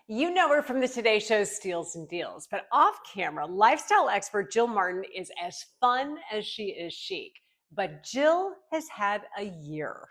You know her from the Today Show's Steals and Deals, but off camera, lifestyle expert Jill Martin is as fun as she is chic. But Jill has had a year.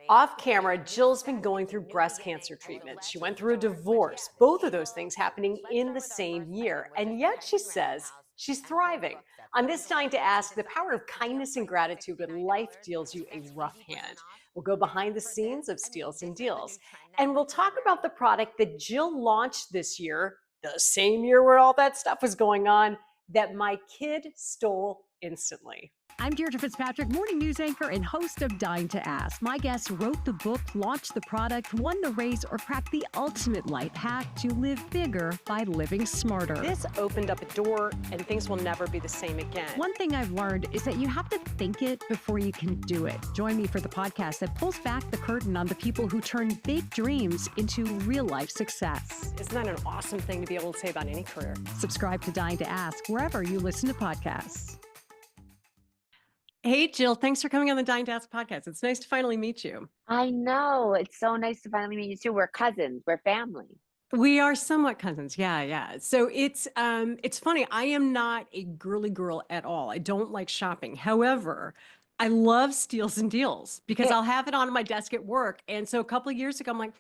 Off camera, Jill's been going through breast cancer treatment. She went through a divorce, both of those things happening in the same year. And yet she says she's thriving. On this Dying to Ask, the power of kindness and gratitude when life deals you a rough hand. We'll go behind the scenes of Steals and Deals. And we'll talk about the product that Jill launched this year, the same year where all that stuff was going on, that my kid stole instantly. I'm Deirdre Fitzpatrick, morning news anchor and host of Dying to Ask. My guest wrote the book, launched the product, won the race, or cracked the ultimate life hack to live bigger by living smarter. This opened up a door and things will never be the same again. One thing I've learned is that you have to think it before you can do it. Join me for the podcast that pulls back the curtain on the people who turn big dreams into real life success. Isn't that an awesome thing to be able to say about any career? Subscribe to Dying to Ask wherever you listen to podcasts. Hey, Jill, thanks for coming on the Dying to Ask podcast. It's nice to finally meet you. I know. It's so nice to finally meet you too. We're cousins. We're family. We are somewhat cousins. Yeah. So it's funny. I am not a girly girl at all. I don't like shopping. However, I love Steals and Deals because I'll have it on my desk at work. And so a couple of years ago, I'm like,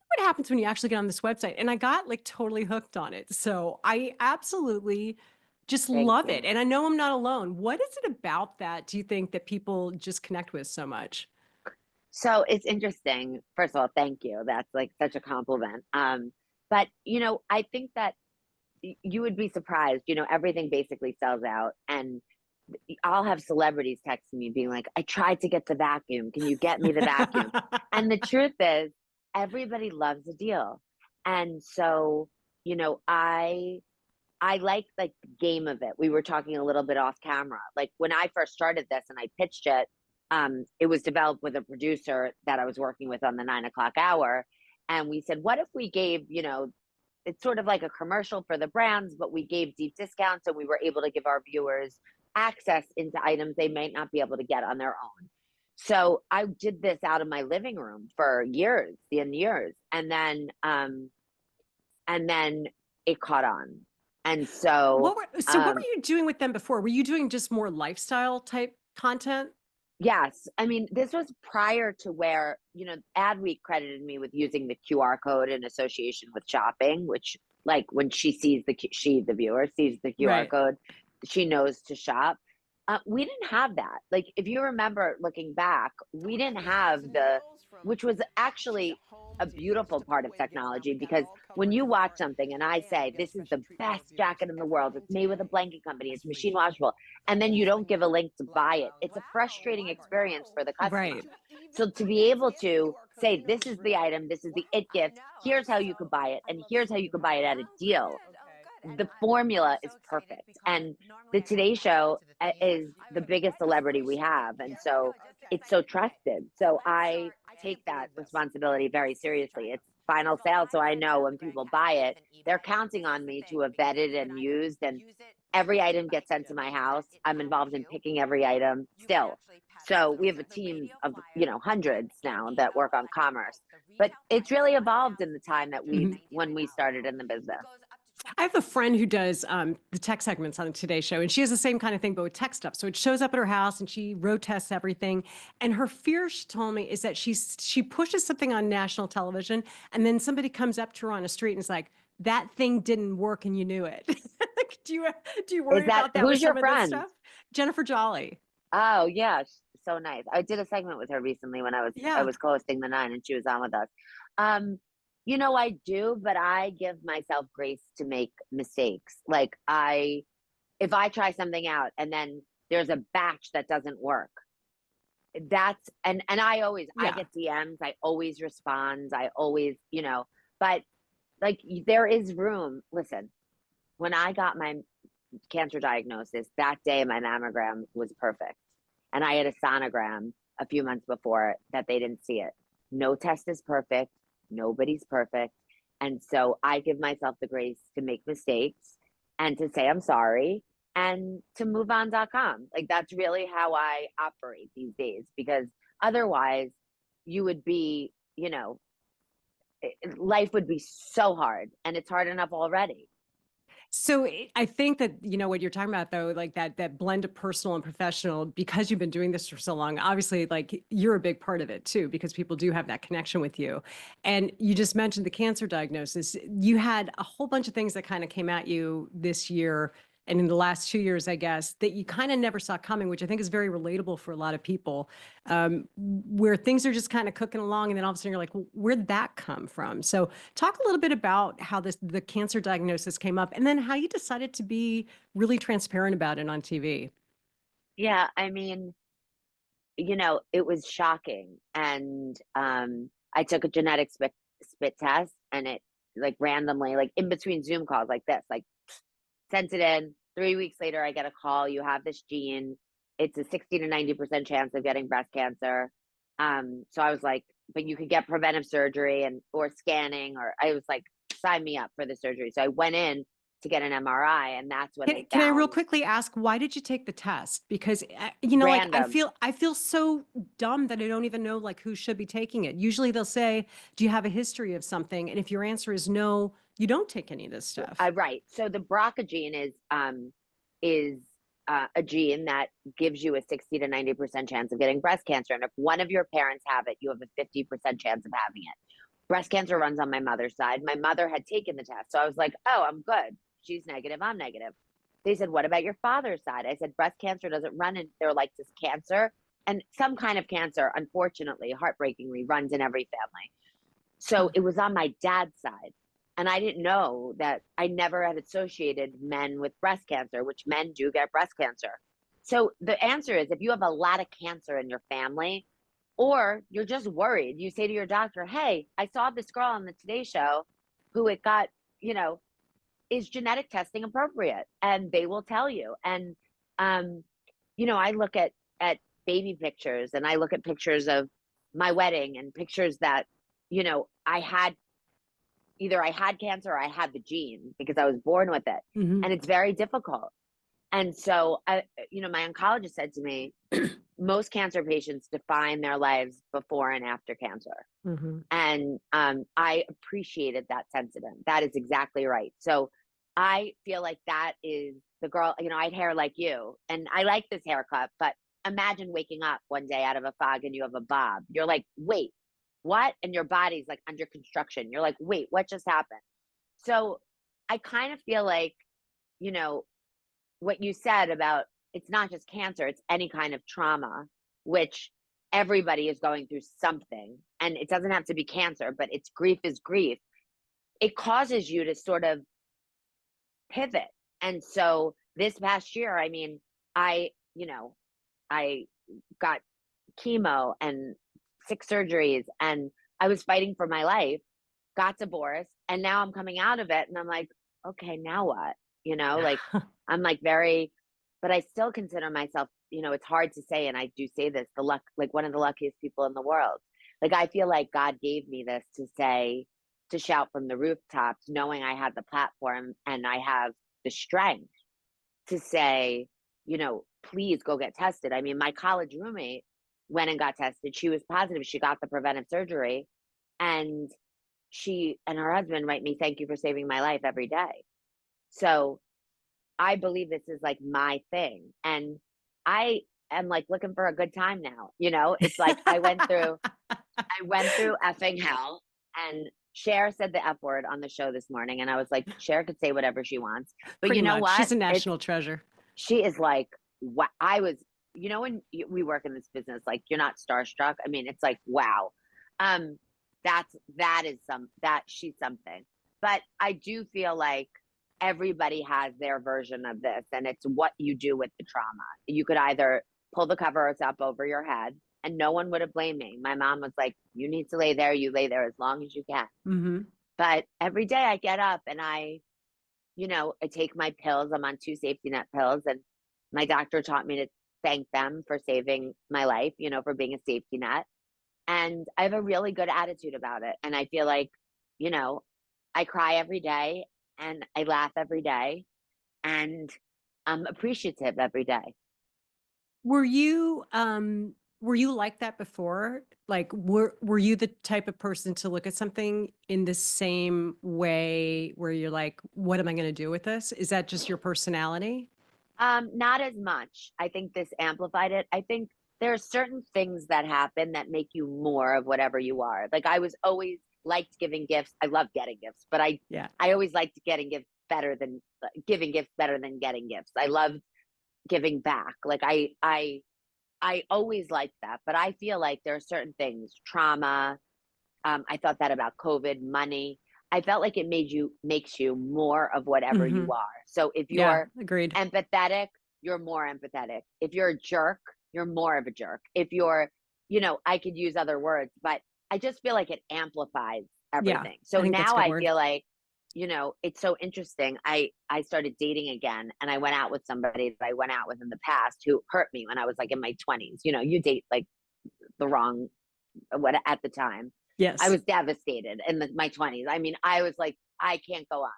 what happens when you actually get on this website? And I got like totally hooked on it. So I absolutely just love it. And I know I'm not alone. What is it about that, do you think, that people just connect with so much? So it's interesting. First of all, thank you. That's like such a compliment. But I think that you would be surprised. Everything basically sells out, and I'll have celebrities texting me being like, I tried to get the vacuum. Can you get me the vacuum? And the truth is, everybody loves a deal. And so, I like the game of it. We were talking a little bit off camera. Like when I first started this and I pitched it, it was developed with a producer that I was working with on the 9 o'clock hour. And we said, what if we gave, it's sort of like a commercial for the brands, but we gave deep discounts and we were able to give our viewers access into items they might not be able to get on their own. So I did this out of my living room for years and years. And then it caught on. And so what were you doing with them before? Were you doing just more lifestyle type content? Yes. I mean, this was prior to where, Adweek credited me with using the QR code in association with shopping, which like when she sees the viewer sees the QR code, she knows to shop. We didn't have that. Like, if you remember looking back, we didn't have which was actually a beautiful part of technology, because when you watch something and I say, this is the best jacket in the world, it's made with a blanket company, it's machine washable, and then you don't give a link to buy it, it's a frustrating experience for the customer. Right. So to be able to say, this is the item, this is the it gift, here's how you could buy it, and here's how you could buy it at a deal. The formula is perfect. And the Today Show is the biggest celebrity we have. And so it's so trusted. So I take that responsibility very seriously. It's final sale. So I know when people buy it, they're counting on me to have vetted and used, and every item gets sent to my house. I'm involved in picking every item still. So we have a team of, hundreds now that work on commerce, but it's really evolved in the time that when we started in the business. I have a friend who does the tech segments on the Today Show, and she has the same kind of thing, but with tech stuff. So it shows up at her house and she road tests everything. And her fear, she told me, is that she pushes something on national television and then somebody comes up to her on a street and is like, that thing didn't work and you knew it. Do you worry about that? Who's with your some friend? Of this stuff? Jennifer Jolly. Oh yeah, so nice. I did a segment with her recently when I was co-hosting the 9 and she was on with us. I do, but I give myself grace to make mistakes. Like if I try something out and then there's a batch that doesn't work, that's, and I always, I get DMs, I always respond. I always, but like there is room. Listen, when I got my cancer diagnosis, that day my mammogram was perfect. And I had a sonogram a few months before that they didn't see it. No test is perfect. Nobody's perfect. And so I give myself the grace to make mistakes and to say I'm sorry and to move on.com. Like that's really how I operate these days, because otherwise you would be, life would be so hard, and it's hard enough already. So I think that, what you're talking about though, like that blend of personal and professional, because you've been doing this for so long, obviously like you're a big part of it too, because people do have that connection with you. And you just mentioned the cancer diagnosis. You had a whole bunch of things that kind of came at you this year and in the last 2 years, I guess, that you kind of never saw coming, which I think is very relatable for a lot of people, where things are just kind of cooking along, and then all of a sudden you're like, well, where'd that come from? So talk a little bit about how the cancer diagnosis came up, and then how you decided to be really transparent about it on TV. Yeah, I mean, it was shocking. And I took a genetic spit test, and it like randomly, like in between Zoom calls like this, like sent it in. 3 weeks later, I get a call. You have this gene. It's a 60 to 90% chance of getting breast cancer. So I was like, but you could get preventive surgery and or scanning, or I was like, sign me up for the surgery. So I went in to get an MRI, and that's when they Can I real found quickly ask, why did you take the test? Because like random. I feel so dumb that I don't even know like who should be taking it. Usually they'll say, "Do you have a history of something?" And if your answer is no, you don't take any of this stuff. Right. So the BRCA gene is a gene that gives you a 60 to 90% chance of getting breast cancer. And if one of your parents have it, you have a 50% chance of having it. Breast cancer runs on my mother's side. My mother had taken the test. So I was like, oh, I'm good. She's negative. I'm negative. They said, what about your father's side? I said, breast cancer doesn't run in there like this cancer. And some kind of cancer, unfortunately, heartbreakingly, runs in every family. So it was on my dad's side. And I didn't know that. I never had associated men with breast cancer, which men do get breast cancer. So the answer is, if you have a lot of cancer in your family, or you're just worried, you say to your doctor, hey, I saw this girl on the Today Show who it got, is genetic testing appropriate? And they will tell you. And, I look at baby pictures, and I look at pictures of my wedding and pictures that, I had either I had cancer or I had the gene because I was born with it. Mhm. And it's very difficult. And so, my oncologist said to me, most cancer patients define their lives before and after cancer. Mhm. And I appreciated that sentiment. That is exactly right. So I feel like that is the girl, I had hair like you, and I like this haircut, but imagine waking up one day out of a fog and you have a bob. You're like, wait, what? And your body's like under construction. You're like, wait, what just happened? So I kind of feel like, you know, what you said about it's not just cancer, it's any kind of trauma, which everybody is going through something. And it doesn't have to be cancer, but it's grief is grief. It causes you to sort of pivot. And so this past year, I mean, I got chemo and 6 surgeries, and I was fighting for my life, got divorced, and now I'm coming out of it, and I'm like, okay, now what? Like I'm like very, but I still consider myself, it's hard to say, and I do say this, the luck, like one of the luckiest people in the world. Like I feel like God gave me this to say, to shout from the rooftops, knowing I had the platform and I have the strength to say, please go get tested. I mean, my college roommate went and got tested. She was positive. She got the preventive surgery, and she and her husband write me, thank you for saving my life every day. So I believe this is like my thing. And I am like looking for a good time now. It's like I went through effing hell, and Cher said the F word on the show this morning, and I was like, Cher could say whatever she wants. But Pretty you know much. what? She's a national treasure. She is like, what I was, when we work in this business, like you're not starstruck. I mean, it's like, wow. Um, that she's something. But I do feel like everybody has their version of this, and it's what you do with the trauma. You could either pull the covers up over your head, and no one would have blamed me. My mom was like, you need to lay there, you lay there as long as you can. Mm-hmm. But every day I get up and I take my pills. I'm on 2 safety net pills, and my doctor taught me to thank them for saving my life, for being a safety net. And I have a really good attitude about it. And I feel like, I cry every day, and I laugh every day, and I'm appreciative every day. Were you were you like that before? Like, were you the type of person to look at something in the same way where you're like, what am I going to do with this? Is that just your personality? Not as much. I think this amplified it. I think there are certain things that happen that make you more of whatever you are. Like I was always liked giving gifts. I love getting gifts, but Yeah. I always liked getting gifts better than giving gifts better than getting gifts. I loved giving back. Like I always liked that, but I feel like there are certain things, trauma. I thought that about COVID, money. I felt like it makes you more of whatever Hmm. you are. So if Yeah. you're Agreed. empathetic, you're more empathetic. If you're a jerk, you're more of a jerk. If you're, I could use other words, but I just feel like it amplifies Yeah. everything. I So think that's a now good I word. feel like, it's so interesting. I started dating again and I went out with somebody that I went out with in the past who hurt me when I was like in my 20s. You date like the wrong what at the time. I Yes. was devastated in my 20s. I mean, I was like, I can't go on.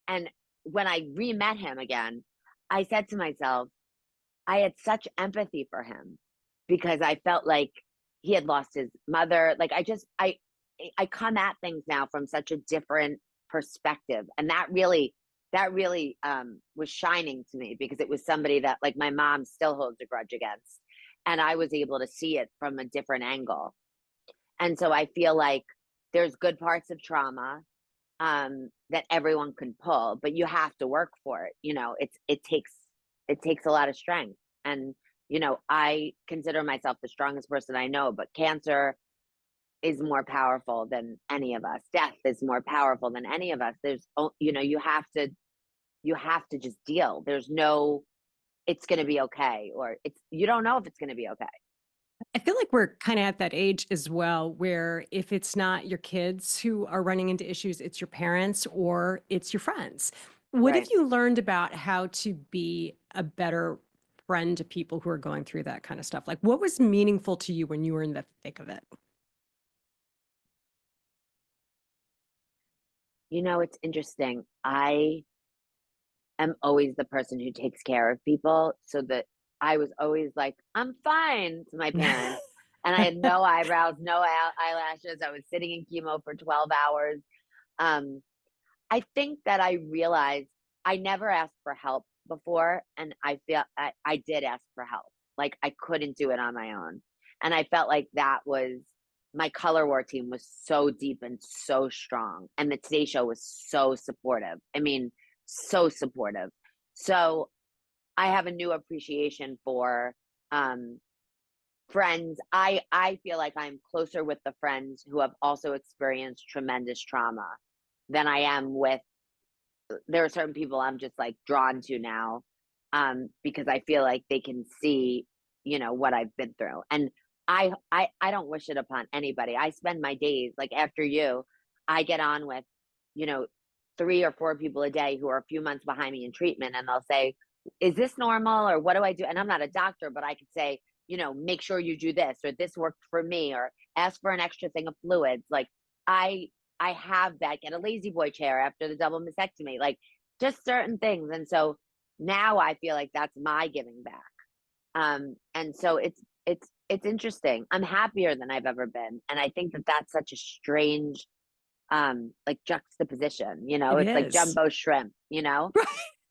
And when I re-met him again, I said to myself, I had such empathy for him because I felt like he had lost his mother. Like I come at things now from such a different perspective. And that really was shining to me because it was somebody that like my mom still holds a grudge against. And I was able to see it from a different angle. And so I feel like there's good parts of trauma that everyone can pull, but you have to work for it. It takes a lot of strength. And I consider myself the strongest person I know, but cancer is more powerful than any of us. Death is more powerful than any of us. You have to just deal. There's no it's going to be okay, or you don't know if it's going to be okay. I feel like we're kind of at that age as well, where if it's not your kids who are running into issues, it's your parents or it's your friends. What have Right. you learned about how to be a better friend to people who are going through that kind of stuff? Like, what was meaningful to you when you were in the thick of it? It's interesting. I am always the person who takes care of people. So that I was always like, I'm fine to my parents. And I had no eyebrows, no eyelashes. I was sitting in chemo for 12 hours. Um, I think that I realized I never asked for help before. And I feel I did ask for help. Like I couldn't do it on my own. And I felt like that was my color war team was so deep and so strong. And the Today Show was so supportive. I mean, so supportive. So I have a new appreciation for um, friends. I feel like I'm closer with the friends who have also experienced tremendous trauma than I am with. There are certain people I'm just like drawn to now, because I feel like they can see, what I've been through, and I don't wish it upon anybody. I spend my days like after you, I get on with, you know, 3 or 4 people a day who are a few months behind me in treatment, and they'll say, "Is this normal?" or "What do I do?" And I'm not a doctor, but I could say, "Make sure you do this," or "This worked for me," or ask for an extra thing of fluids. Like I I have that, get a lazy boy chair after the double mastectomy, like just certain things. And so now I feel like that's my giving back. And so it's interesting. I'm happier than I've ever been. And I think that that's such a strange, like juxtaposition, It it's like is. jumbo shrimp, Right.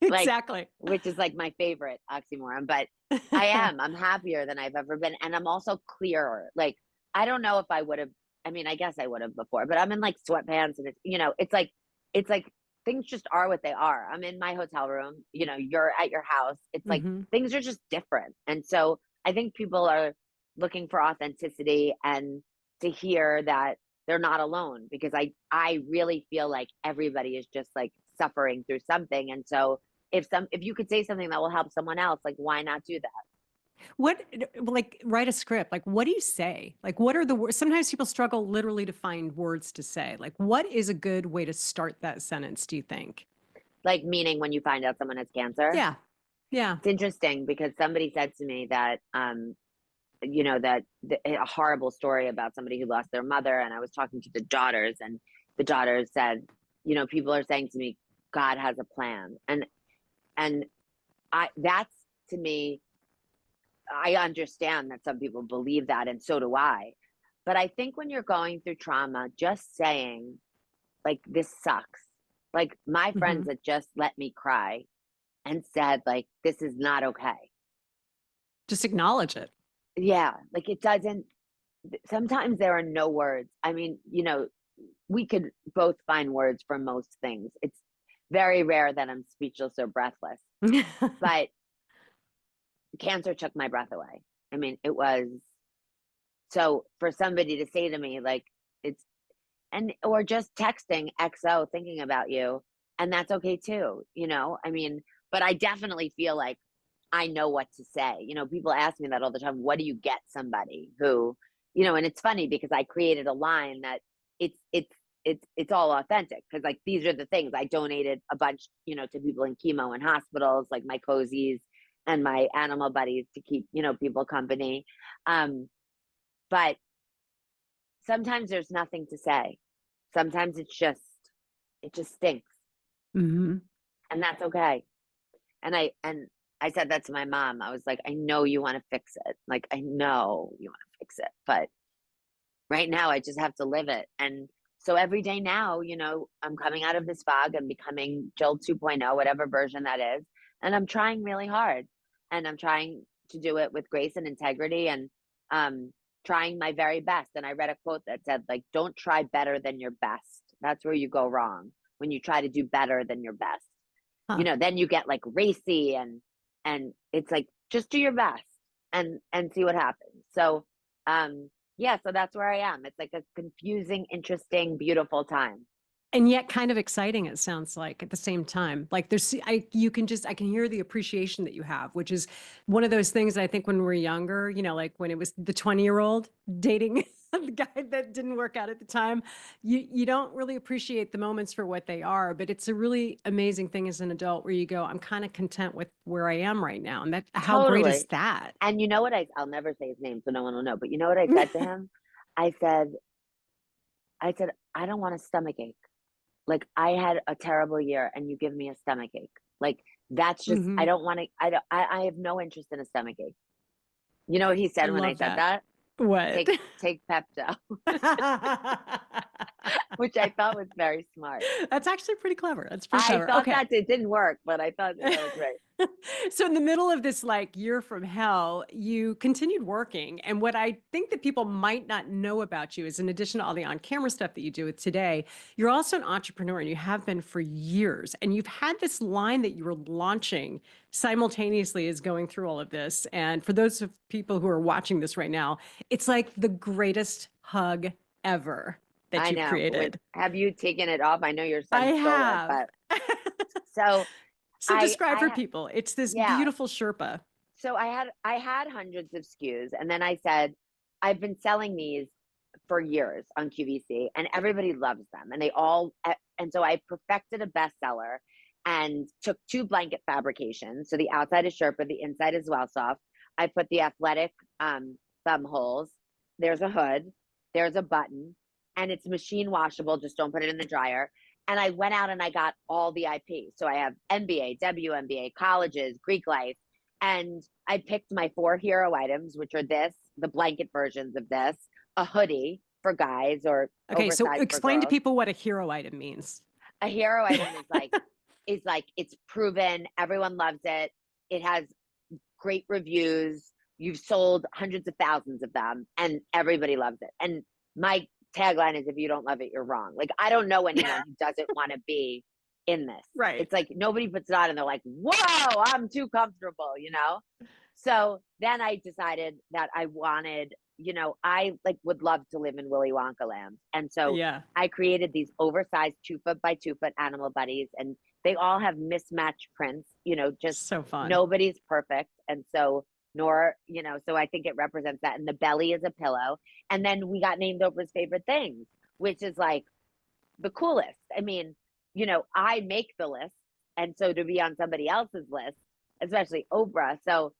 like, Exactly. which is like my favorite oxymoron, but I'm happier than I've ever been. And I'm also clearer. Like, I don't know if I would have, I mean, I guess I would have before, but I'm in like sweatpants and it's like things just are what they are. I'm in my hotel room, you're at your house. It's like Hmm. things are just different. And so I think people are looking for authenticity and to hear that they're not alone, because I really feel like everybody is just like suffering through something. And so if you could say something that will help someone else, like why not do that? What, like, write a script? Like, what do you say? Like, what are the words? Sometimes people struggle literally to find words to say. Like, what is a good way to start that sentence, do you think? Like, meaning when you find out someone has cancer. Yeah. Yeah. It's interesting because somebody said to me that a horrible story about somebody who lost their mother, and I was talking to the daughters, and the daughters said, people are saying to me, God has a plan. And I that's to me I understand that some people believe that, and so do I. But I think when you're going through trauma, just saying, like, this sucks. Like, my friends Mhm. that just let me cry and said, like, this is not okay. Just acknowledge it. Yeah, like, it doesn't, sometimes there are no words. I mean, we could both find words for most things. It's very rare that I'm speechless or breathless, but cancer took my breath away. I mean, it was, so for somebody to say to me, like, it's, and, or just texting XO thinking about you, and that's okay too, I mean, but I definitely feel like I know what to say. People ask me that all the time. What do you get somebody who, and it's funny because I created a line that it's all authentic, because, like, these are the things I donated a bunch, to people in chemo and hospitals, like my cozies and my animal buddies to keep, people company. But sometimes there's nothing to say. Sometimes it just stinks, Hmm. and that's okay. And I said that to my mom. I was like, I know you want to fix it. Like, I know you want to fix it, but right now I just have to live it. And so every day now, I'm coming out of this fog and becoming Jill 2.0, whatever version that is. And I'm trying really hard, and I'm trying to do it with grace and integrity, and um, trying my very best. And I read a quote that said, like, don't try better than your best. That's where you go wrong, when you try to do better than your best. Huh. Then you get like racy, and it's like, just do your best and see what happens. So yeah, so that's where I am. It's like a confusing, interesting, beautiful time. And yet kind of exciting, it sounds like, at the same time. Like I can hear the appreciation that you have, which is one of those things that I think when we're younger, like when it was the 20-year-old dating the guy that didn't work out at the time, you don't really appreciate the moments for what they are. But it's a really amazing thing as an adult where you go, I'm kind of content with where I am right now. And that, how great is Totally. that? And you know what, I'll never say his name so no one will know, but you know what I said to him? I said, I don't want a stomach ache. Like, I had a terrible year and you give me a stomach ache. Like, that's just, I Hmm. don't want to, I have no interest in a stomach ache. You know what he I said when I love said that. that? What? Take Pepto, which I thought was very smart. That's actually pretty clever. That's pretty I clever. thought Okay. that it didn't work, but I thought that was right. So in the middle of this like year from hell, you continued working. And what I think that people might not know about you is, in addition to all the on-camera stuff that you do with today, you're also an entrepreneur, and you have been for years. And you've had this line that you were launching simultaneously as going through all of this. And for those of people who are watching this right now, it's like the greatest hug ever that I you've know. created. Have you taken it off? I know your I son stole it, have. but so So I describe I for ha- people. It's this yeah. beautiful Sherpa. So I had hundreds of SKUs, and then I said, I've been selling these for years on QVC, and everybody loves them, and and so I perfected a bestseller and took two blanket fabrications. So the outside is Sherpa, the inside is well soft. I put the athletic thumb holes. There's a hood, there's a button, and it's machine washable. Just don't put it in the dryer. And I went out and I got all the IP. So I have MBA, WMBA, colleges, Greek life, and I picked my 4 hero items, which are the blanket versions of this, a hoodie for guys or Okay, so oversized for explain to girls. people what a hero item means. A hero item is like it's proven, everyone loves it. It has great reviews. You've sold hundreds of thousands of them, and everybody loves it. And my tagline is, if you don't love it, you're wrong. Like, I don't know anyone who doesn't want to be in this. Right. It's like nobody puts it on and they're like, whoa, I'm too comfortable. So then I decided that I wanted, I like would love to live in Willy Wonka land. And so Yeah. I created these oversized 2 foot by 2 foot animal buddies, and they all have mismatched prints, just So fun. nobody's perfect. And so, so I think it represents that. And the belly is a pillow. And then we got named Oprah's favorite things, which is like the coolest. I mean, I make the list. And so to be on somebody else's list, especially Oprah. So,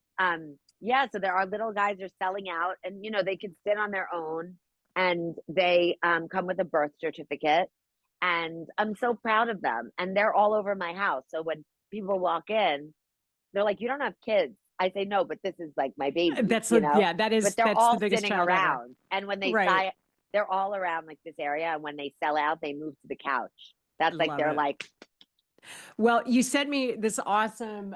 yeah, so there are little guys are selling out, and, they can sit on their own, and they come with a birth certificate. And I'm so proud of them. And they're all over my house. So when people walk in, they're like, you don't have kids. I say, no, but this is like my baby, That's but they're that's the all biggest sitting child ever. around. And when they Right. they're all around like this area. And when they sell out, they move to the couch. That's like, Love they're it. like, Well, you sent me this awesome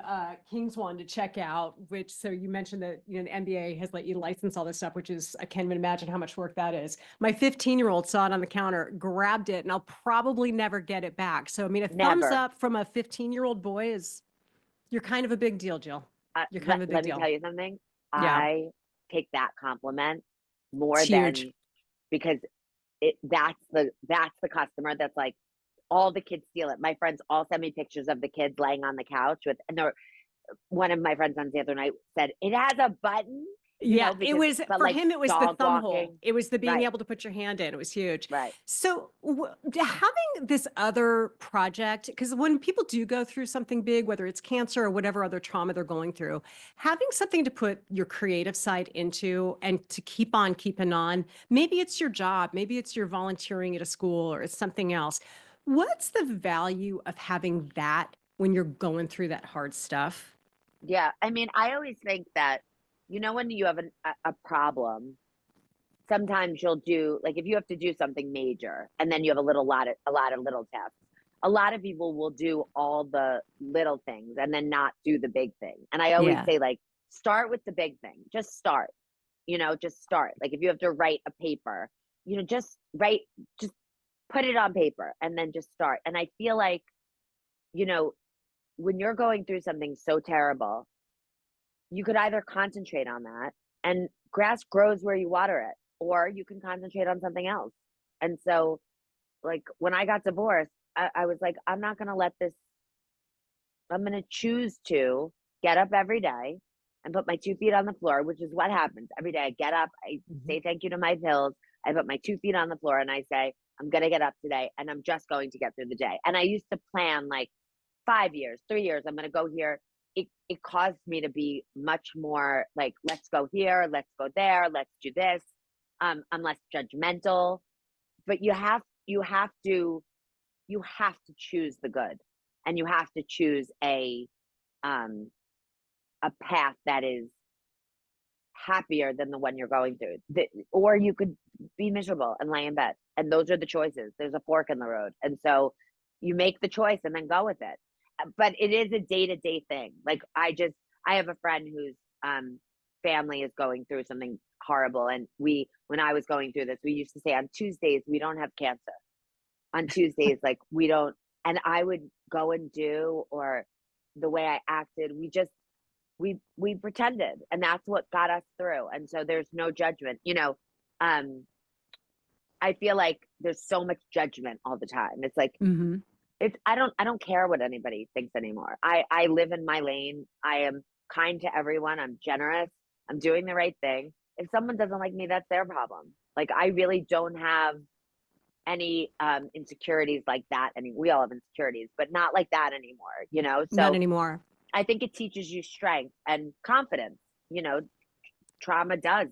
Kings one to check out, which, so you mentioned that, the NBA has let you license all this stuff, which is, I can't even imagine how much work that is. My 15-year-old saw it on the counter, grabbed it, and I'll probably never get it back. So, I mean, a thumbs never. up from a 15-year-old boy is, you're kind of a big deal, Jill. You're kind of a big Let me deal. tell you something. Yeah, I take that compliment it's more huge. than, because that's the customer that's like, all the kids steal it. My friends all send me pictures of the kids laying on the couch and one of my friends on the other night said, it has a button, Yeah, it because, was but for like him, it was the dog thumb hole. walking. It was the being Right, able to put your hand in. It was huge. right. So, having this other project, because when people do go through something big, whether it's cancer or whatever other trauma they're going through, having something to put your creative side into and to keep on keeping on, maybe it's your job, maybe it's your volunteering at a school or it's something else. What's the value of having that when you're going through that hard stuff? Yeah. I mean, I always think that, when you have a problem, sometimes you'll do, like, if you have to do something major and then you have a lot of little tasks. A lot of people will do all the little things and then not do the big thing. And I always Yeah. say, like, start with the big thing. Just start. Just start. Like, if you have to write a paper, just put it on paper and then just start. And I feel like, you know, when you're going through something so terrible, you could either concentrate on that, and grass grows where you water it, or you can concentrate on something else. And so, like, when I got divorced, I was like, I'm not going to let this, I'm going to choose to get up every day and put my 2 feet on the floor, which is what happens every day. I get up, I Mhm. say thank you to my pills, I put my 2 feet on the floor, and I say, I'm going to get up today and I'm just going to get through the day. And I used to plan, like, 5 years, 3 years, I'm going to go here. It caused me to be much more like, let's go here, let's go there, let's do this. I'm less judgmental, but you have to choose the good, and you have to choose um, a path that is happier than the one you're going through. Or you could be miserable and lay in bed. And those are the choices. There's a fork in the road. And so you make the choice and then go with it. But it is a day-to-day thing. Like, I have a friend whose family is going through something horrible. And when I was going through this, we used to say, on Tuesdays, we don't have cancer. On Tuesdays, like, we don't, and I would go and do, or the way I acted, we pretended, and that's what got us through. And so there's no judgment. Um I feel like there's so much judgment all the time. It's like, Mhm. I don't care what anybody thinks anymore. I live in my lane. I am kind to everyone. I'm generous. I'm doing the right thing. If someone doesn't like me, that's their problem. Like, I really don't have any insecurities like that. I mean, we all have insecurities, but not like that anymore. Not So anymore. I think it teaches you strength and confidence. you know Trauma does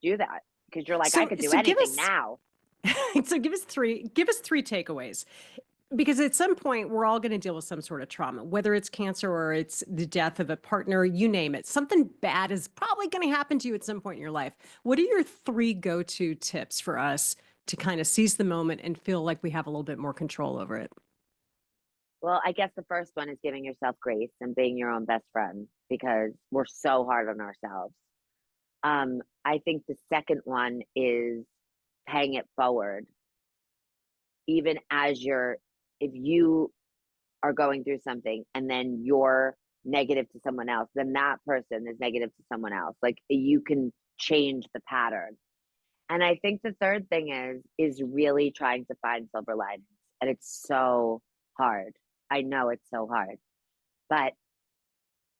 do that, because you're like, I So could do so give anything us now. so give us three takeaways. Because at some point we're all going to deal with some sort of trauma, whether it's cancer or it's the death of a partner, you name it. Something bad is probably going to happen to you at some point in your life. What are your three go-to tips for us to kind of seize the moment and feel like we have a little bit more control over it? Well, I guess the first one is giving yourself grace and being your own best friend, because we're so hard on ourselves. I think the second one is paying it forward, even as if you are going through something and then you're negative to someone else, then that person is negative to someone else. Like, you can change the pattern. And I think the third thing is really trying to find silver linings. And it's so hard. I know it's so hard. But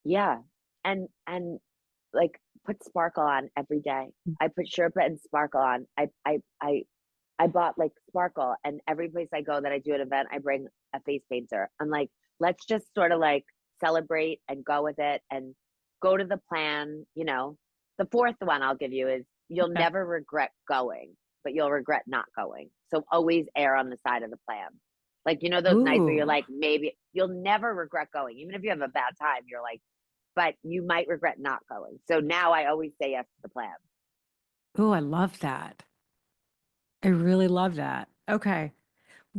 yeah. And like, put sparkle on every day. I put Sherpa and sparkle on. I bought, like, sparkle, and every place I go that I do an event, I bring a face painter. I'm like, let's just sort of, like, celebrate and go with it and go to the plan. The fourth one I'll give you is, you'll Okay. never regret going, but you'll regret not going. So always err on the side of the plan. Like, those nights where you're Ooh. like, maybe you'll never regret going. Even if you have a bad time, you're like, but you might regret not going. So now I always say yes to the plan. Oh, I love that. I really love that. Okay.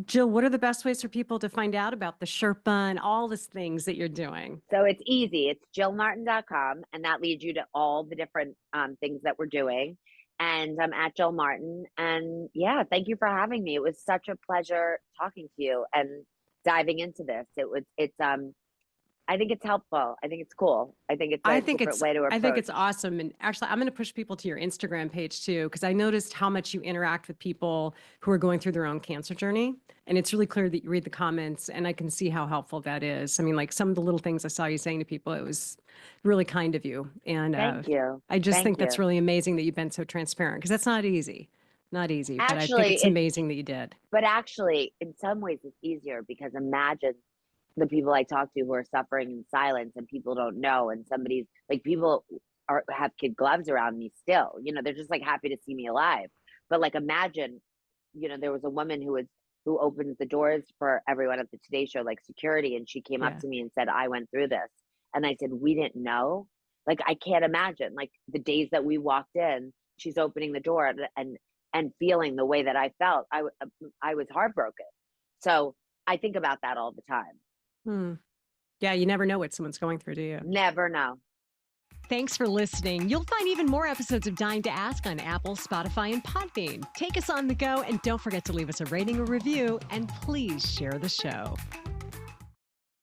Jill, what are the best ways for people to find out about the Sherpa and all these things that you're doing? So it's easy. It's jillmartin.com, and that leads you to all the different things that we're doing. And I'm at Jill Martin. And yeah, thank you for having me. It was such a pleasure talking to you and diving into this. I think it's helpful. I think it's cool. I think it's a different way to approach. I think it's awesome. And actually, I'm going to push people to your Instagram page too, because I noticed how much you interact with people who are going through their own cancer journey. And it's really clear that you read the comments, and I can see how helpful that is. I mean, like some of the little things I saw you saying to people, it was really kind of you. And thank you. I just think that's really amazing that you've been so transparent, because that's not easy. Not easy, but I think it's amazing that you did. But actually, in some ways, it's easier because imagine the people I talk to who are suffering in silence and people don't know, and somebody's like, people have kid gloves around me still, you know, they're just like happy to see me alive. But like, imagine, you know, there was a woman who opens the doors for everyone at the Today Show, like security. And she came up to me and said, I went through this. And I said, we didn't know. Like, I can't imagine like the days that we walked in, she's opening the door and feeling the way that I felt. I was heartbroken. So I think about that all the time. Yeah, you never know what someone's going through, do you? Never know. Thanks for listening. You'll find even more episodes of Dying to Ask on Apple, Spotify, and Podbean. Take us on the go, and don't forget to leave us a rating or review, and please share the show.